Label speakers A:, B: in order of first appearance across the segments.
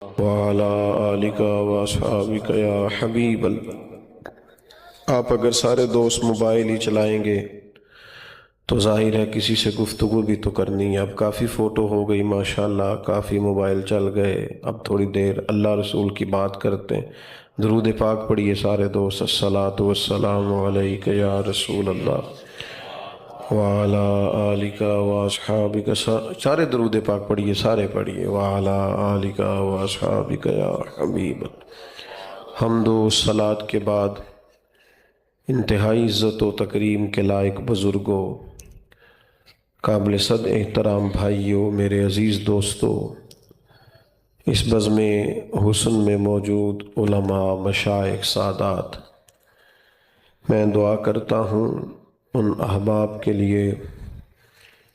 A: وعلى آلک و اصحابک یا حبیب اللہ۔ آپ اگر سارے دوست موبائل ہی چلائیں گے تو ظاہر ہے کسی سے گفتگو بھی تو کرنی ہے۔ اب کافی فوٹو ہو گئی ماشاءاللہ، کافی موبائل چل گئے، اب تھوڑی دیر اللہ رسول کی بات کرتے ہیں۔ درود پاک پڑھیے سارے دوست۔ الصلاۃ والسلام علیک یا رسول اللہ وعلی آلک و اصحابک، سارے درود پاک پڑھیے، سارے پڑھیے، وعلی آلک و اصحابک یا حبیب اللہ۔ حمد و صلات کے بعد انتہائی عزت و تکریم کے لائق بزرگوں، قابل صد احترام بھائیوں، میرے عزیز دوستوں، اس بزم حسن میں موجود علماء، مشائخ، سادات، میں دعا کرتا ہوں ان احباب کے لیے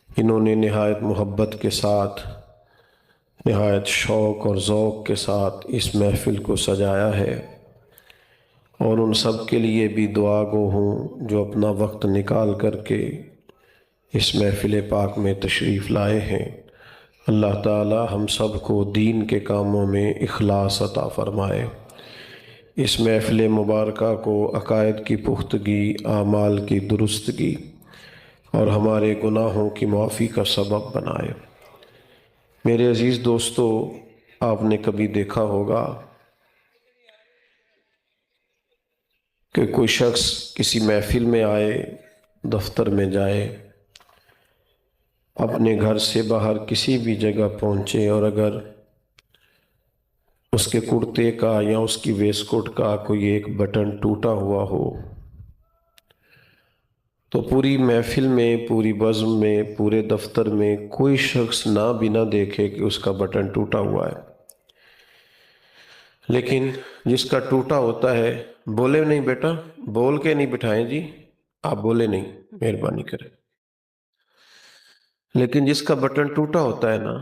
A: انہوں نے نہایت محبت کے ساتھ، نہایت شوق اور ذوق کے ساتھ اس محفل کو سجایا ہے، اور ان سب کے لیے بھی دعا گو ہوں جو اپنا وقت نکال کر کے اس محفل پاک میں تشریف لائے ہیں۔ اللہ تعالی ہم سب کو دین کے کاموں میں اخلاص عطا فرمائے، اس محفل مبارکہ کو عقائد کی پختگی، اعمال کی درستگی اور ہمارے گناہوں کی معافی کا سبب بنائے۔ میرے عزیز دوستو، آپ نے کبھی دیکھا ہوگا کہ کوئی شخص کسی محفل میں آئے، دفتر میں جائے، اپنے گھر سے باہر کسی بھی جگہ پہنچے، اور اگر اس کے کرتے کا یا اس کی ویسٹ کوٹ کا کوئی ایک بٹن ٹوٹا ہوا ہو تو پوری محفل میں، پوری بزم میں، پورے دفتر میں کوئی شخص نہ بھی نہ دیکھے کہ اس کا بٹن ٹوٹا ہوا ہے، لیکن جس کا ٹوٹا ہوتا ہے بولے نہیں بیٹا، بول کے نہیں بٹھائیں جی، آپ بولے نہیں، مہربانی کریں، لیکن جس کا بٹن ٹوٹا ہوتا ہے نا،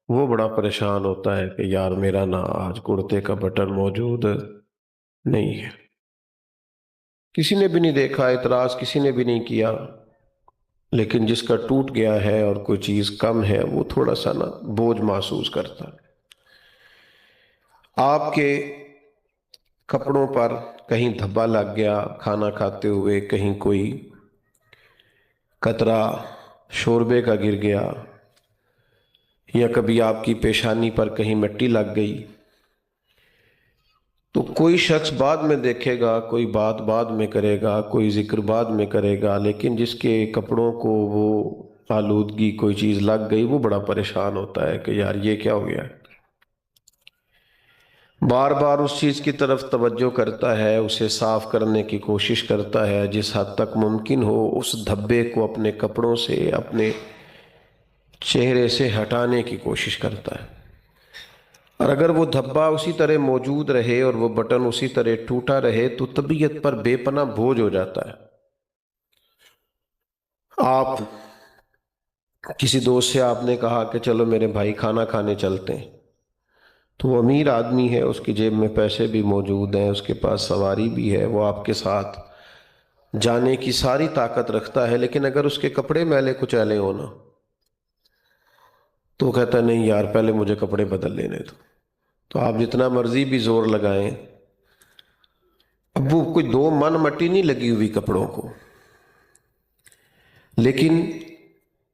A: وہ بڑا پریشان ہوتا ہے کہ یار میرا نا آج کرتے کا بٹن موجود نہیں ہے۔ کسی نے بھی نہیں دیکھا، اعتراض کسی نے بھی نہیں کیا، لیکن جس کا ٹوٹ گیا ہے اور کوئی چیز کم ہے وہ تھوڑا سا نا بوجھ محسوس کرتا ہے۔ آپ کے کپڑوں پر کہیں دھبا لگ گیا کھانا کھاتے ہوئے، کہیں کوئی قطرہ شوربے کا گر گیا، یا کبھی آپ کی پیشانی پر کہیں مٹی لگ گئی، تو کوئی شخص بعد میں دیکھے گا، کوئی بات بعد میں کرے گا، کوئی ذکر بعد میں کرے گا، لیکن جس کے کپڑوں کو وہ آلودگی کوئی چیز لگ گئی وہ بڑا پریشان ہوتا ہے کہ یار یہ کیا ہو گیا ہے۔ بار بار اس چیز کی طرف توجہ کرتا ہے، اسے صاف کرنے کی کوشش کرتا ہے، جس حد تک ممکن ہو اس دھبے کو اپنے کپڑوں سے، اپنے چہرے سے ہٹانے کی کوشش کرتا ہے، اور اگر وہ دھبا اسی طرح موجود رہے اور وہ بٹن اسی طرح ٹوٹا رہے تو طبیعت پر بے پناہ بوجھ ہو جاتا ہے۔ آپ کسی دوست سے آپ نے کہا کہ چلو میرے بھائی کھانا کھانے چلتے ہیں، تو وہ امیر آدمی ہے، اس کی جیب میں پیسے بھی موجود ہیں، اس کے پاس سواری بھی ہے، وہ آپ کے ساتھ جانے کی ساری طاقت رکھتا ہے، لیکن اگر اس کے کپڑے میلے کچیلے ہونا تو وہ کہتا ہے نہیں یار پہلے مجھے کپڑے بدل لینے دو۔ تو آپ جتنا مرضی بھی زور لگائیں، اب وہ کوئی دو من مٹی نہیں لگی ہوئی کپڑوں کو، لیکن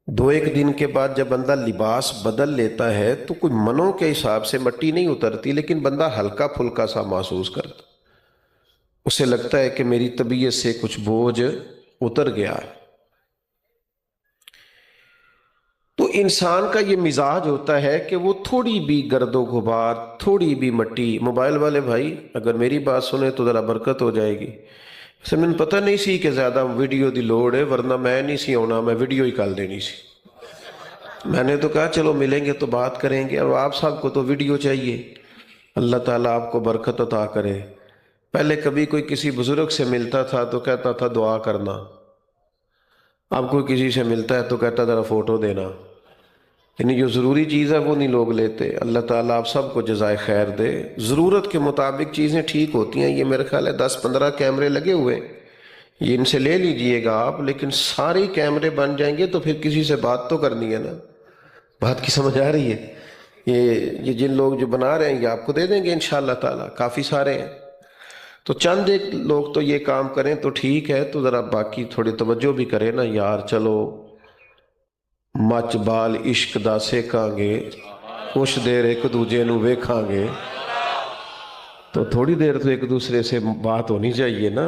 A: دو ایک دن کے بعد جب بندہ لباس بدل لیتا ہے تو کوئی منوں کے حساب سے مٹی نہیں اترتی، لیکن بندہ ہلکا پھلکا سا محسوس کرتا، اسے لگتا ہے کہ میری طبیعت سے کچھ بوجھ اتر گیا ہے۔ تو انسان کا یہ مزاج ہوتا ہے کہ وہ تھوڑی بھی گرد و غبار، تھوڑی بھی مٹی، موبائل والے بھائی اگر میری بات سنیں تو ذرا برکت ہو جائے گی، اسے میں پتہ نہیں سی کہ زیادہ ویڈیو دی لوڑ ہے، ورنہ میں نہیں سی ہونا، میں ویڈیو ہی کال دینی سی۔ میں نے تو کہا چلو ملیں گے تو بات کریں گے، اور آپ صاحب کو تو ویڈیو چاہیے۔ اللہ تعالیٰ آپ کو برکت عطا کرے۔ پہلے کبھی کوئی کسی بزرگ سے ملتا تھا تو کہتا تھا دعا کرنا، اب کوئی کسی سے ملتا ہے تو کہتا ذرا فوٹو دینا، یعنی جو ضروری چیز ہے وہ نہیں لوگ لیتے۔ اللہ تعالیٰ آپ سب کو جزائے خیر دے۔ ضرورت کے مطابق چیزیں ٹھیک ہوتی ہیں، یہ میرے خیال ہے 10-15 کیمرے لگے ہوئے، یہ ان سے لے لیجئے گا آپ، لیکن سارے کیمرے بن جائیں گے تو پھر کسی سے بات تو کرنی ہے نا، بات کی سمجھ آ رہی ہے؟ یہ جن لوگ جو بنا رہے ہیں یہ آپ کو دے دیں گے انشاءاللہ تعالی، کافی سارے ہیں۔ تو چند ایک لوگ تو یہ کام کریں تو ٹھیک ہے، تو ذرا باقی تھوڑی توجہ بھی کریں نا یار۔ چلو مچ بال عشق دا سیکھاں گے، کچھ دیر ایک دوجے نو ویکھاں گے، تو تھوڑی دیر تو ایک دوسرے سے بات ہونی چاہیے نا۔